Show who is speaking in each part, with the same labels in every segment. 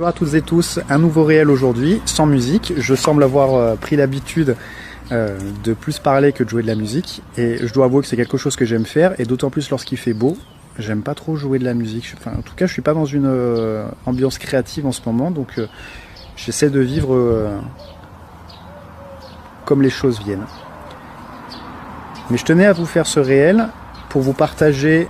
Speaker 1: Bonjour à toutes et tous, un nouveau réel aujourd'hui, sans musique. Je semble avoir pris l'habitude de plus parler que de jouer de la musique. Et je dois avouer que c'est quelque chose que j'aime faire, et d'autant plus lorsqu'il fait beau. J'aime pas trop jouer de la musique. Enfin, en tout cas, je suis pas dans une ambiance créative en ce moment, donc j'essaie de vivre comme les choses viennent. Mais je tenais à vous faire ce réel pour vous partager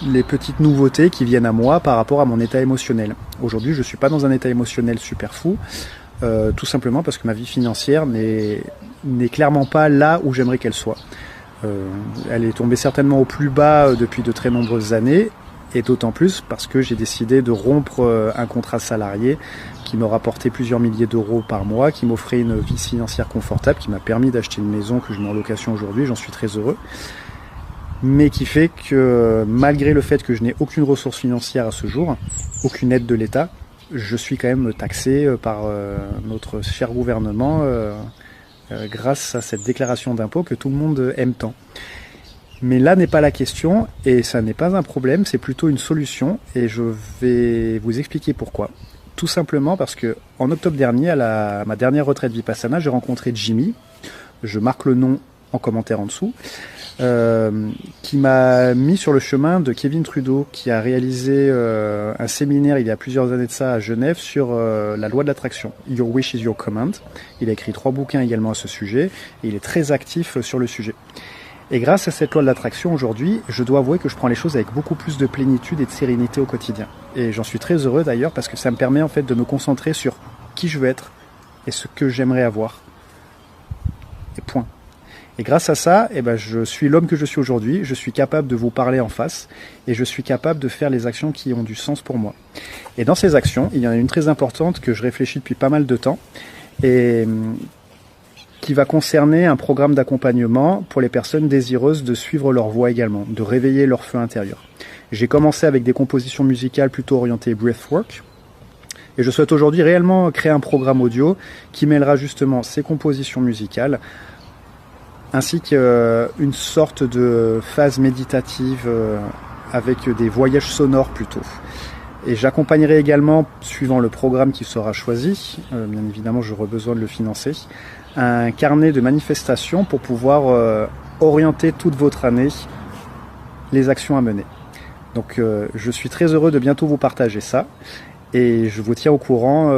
Speaker 1: les petites nouveautés qui viennent à moi par rapport à mon état émotionnel. Aujourd'hui, je ne suis pas dans un état émotionnel super fou, tout simplement parce que ma vie financière n'est clairement pas là où j'aimerais qu'elle soit. Elle est tombée certainement au plus bas depuis de très nombreuses années, et d'autant plus parce que j'ai décidé de rompre un contrat salarié qui me rapportait plusieurs milliers d'euros par mois, qui m'offrait une vie financière confortable, qui m'a permis d'acheter une maison que je mets en location aujourd'hui, j'en suis très heureux. Mais qui fait que malgré le fait que je n'ai aucune ressource financière à ce jour, aucune aide de l'État, je suis quand même taxé par notre cher gouvernement grâce à cette déclaration d'impôt que tout le monde aime tant. Mais là n'est pas la question, et ça n'est pas un problème, c'est plutôt une solution, et je vais vous expliquer pourquoi. Tout simplement parce que en octobre dernier, à ma dernière retraite Vipassana, j'ai rencontré Jimmy, je marque le nom en commentaire en dessous, qui m'a mis sur le chemin de Kevin Trudeau, qui a réalisé un séminaire il y a plusieurs années de ça à Genève sur la loi de l'attraction, Your Wish is Your Command. Il a écrit 3 bouquins également à ce sujet, et il est très actif sur le sujet. Et grâce à cette loi de l'attraction aujourd'hui, je dois avouer que je prends les choses avec beaucoup plus de plénitude et de sérénité au quotidien. Et j'en suis très heureux d'ailleurs, parce que ça me permet en fait de me concentrer sur qui je veux être et ce que j'aimerais avoir. Et point. Et grâce à ça, je suis l'homme que je suis aujourd'hui, je suis capable de vous parler en face, et je suis capable de faire les actions qui ont du sens pour moi. Et dans ces actions, il y en a une très importante que je réfléchis depuis pas mal de temps, et qui va concerner un programme d'accompagnement pour les personnes désireuses de suivre leur voie également, de réveiller leur feu intérieur. J'ai commencé avec des compositions musicales plutôt orientées breathwork, et je souhaite aujourd'hui réellement créer un programme audio qui mêlera justement ces compositions musicales ainsi qu'une sorte de phase méditative avec des voyages sonores plutôt. Et j'accompagnerai également, suivant le programme qui sera choisi, bien évidemment j'aurai besoin de le financer, un carnet de manifestations pour pouvoir orienter toute votre année les actions à mener. Donc je suis très heureux de bientôt vous partager ça. Et je vous tiens au courant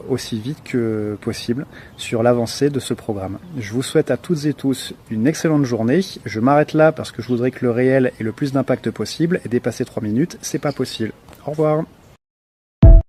Speaker 1: aussi vite que possible sur l'avancée de ce programme. Je vous souhaite à toutes et tous une excellente journée. Je m'arrête là parce que je voudrais que le réel ait le plus d'impact possible, et dépasser 3 minutes, c'est pas possible. Au revoir.